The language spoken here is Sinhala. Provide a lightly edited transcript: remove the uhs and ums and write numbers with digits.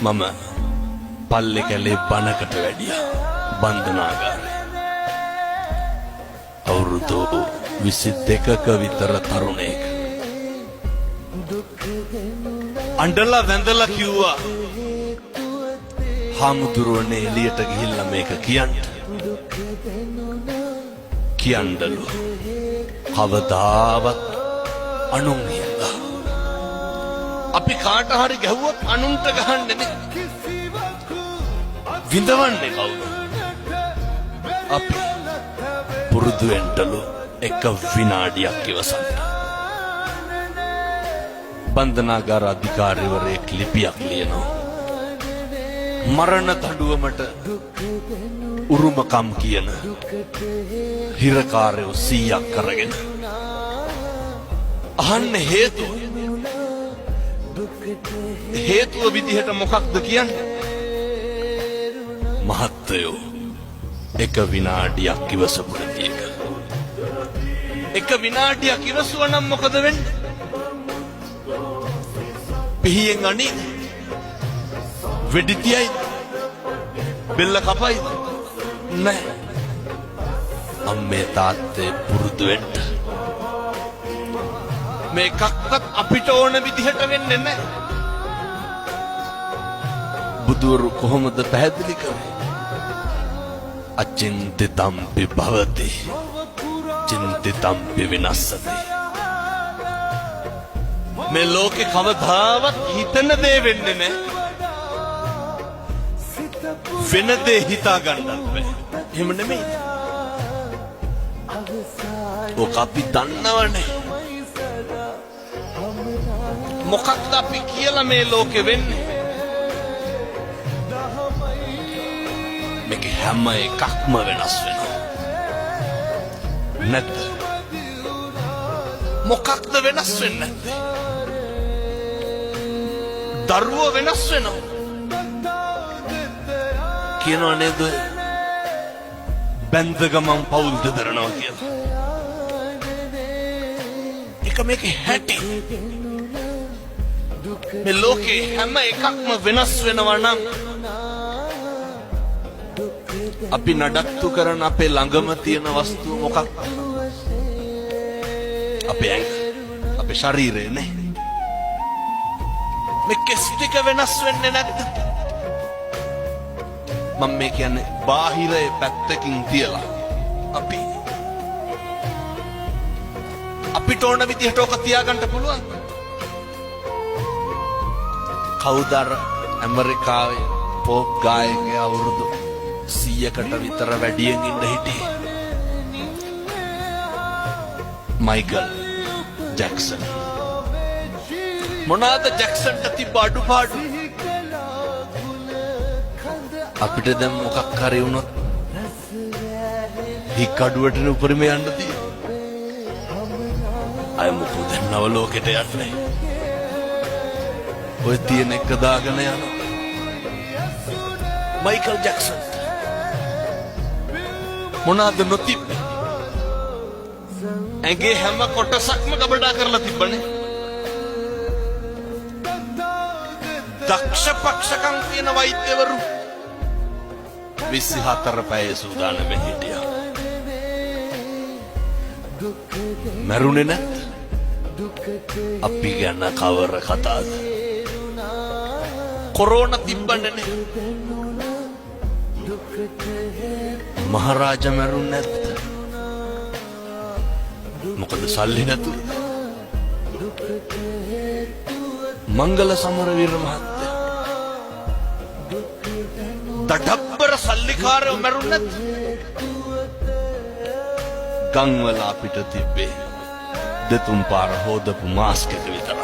මම පල්ලේ කැලේ බණකට වැඩියා බන්ධනාගාරේ. අවුරුදු 22ක විතර තරුණයෙක්. අඬලා වැඳලා කිව්වා හාමුදුරුවනේ එළියට ගිහිල්ලා මේක කියන්න. කියන්නලු කවදාවත් අනුන් හින්දා අපි කාට හරි ගැහුවොත් අනුන්ට ගහන්නේ නේ. විඳවන්නේ කවුද? අපි පුරුදු වෙන්නලු එක විනාඩියක් ඉවසන්න. බන්ධනාගාර අධිකාරිවරයෙක් ලිපියක් ලියනවා. මරණ දඬුවමට උරුමකම් කියන හිරකාරයෝ 100ක් කරගෙන අහන්නේ හේතුව විදිහට මොකක්ද කියන්නේ? මහත්තයෝ එක විනාඩියක් ඉවසපු නැති එක. එක විනාඩියක් ඉවසුවා නම් මොකද වෙන්නේ? පිහියෙන් අනි වෙඩි තියයි බෙල්ල කපයි නෑ. අම්මේ තාත්තේ පුරුදු වෙන්න මේ එකක්වත් අපිට ඕන විදිහට වෙන්නේ නෑ. බුදුරු කොහොමද පැහැදිලි කරේ? අචින්තිතම්පි භවති චින්තිතම්පි විනස්සති. මේ ලෝකේ කවදාවත් හිතන දේ වෙන්නේ නෑ. වෙන දේ හිතා ගන්නත් බෑ. එහෙම නෙමෙයි. ඔක අපි දන්නවනේ. මොකක්ද අපි කියලා මේ ලෝකෙ වෙන්නේ? මේක හැම එකක්ම වෙනස් වෙනවා. නැත්ද? මොකක්ද වෙනස් වෙන්නේ නැත්තේ? දරුවෝ වෙනස් වෙනවා. කියනවා නේද? බැඳ ගමන් පවුල් දෙදරනවා කියලා. එක මේකේ හැටි. මේ ලෝකේ හැම එකක්ම වෙනස් වෙනවා නම් අපි නඩත්තු කරන අපේ ළඟම තියෙන වස්තුව මොකක්ද? අපේ ඇඟ, අපේ ශරීරය නේ. මේ කෙස් ටික වෙනස් වෙන්නේ නැද්ද? මම මේ කියන්නේ බාහිරයේ පැත්තකින් තියලා අපිට ඕන විදිහට ඕක තියාගන්න පුළුවන්. කවුද අර ඇමරිකාවේ පොප් ගායකයා අවුරුදු 100කට විතර වැඩියෙන් ඉන්න හිටියේ? Michael Jackson. මොනවාද ජැක්සන්ට තිබ්බ අඩුපාඩු? අපිට දැන් මොකක් හරි වුණොත් හික්කඩුවට උපරිම යන්න තියෙනවා. අය මොකද නව ලෝකෙට යන්නේ? ඔය තියෙන එක දාගෙන යනවා. මයිකල් ජැක්සන් මොනවාද නොතිබ්බේ? ඇගේ හැම කොටසක්ම ගබඩා කරලා තිබ්බනේ. දක්ෂ පක්ෂකම් කියන වෛද්‍යවරු 24 පැය සූදානම්ෙන් හිටියා. මරුනේ නැත්. අපි ගැන කවර කතාවද? කොරෝනා තිබ්බනේ. මහරජා මරුනේ නැත්. මොකද සල්ලි නැතු. මංගල සමරවීර මහත්තයා දඩබ්බර සල්ලිකාරයෝ මරුනේ නැත්. ගම්වල අපිට තිබ්බේ දෙතුන් පාර හොදපු මාස්ක් එක විතරයි.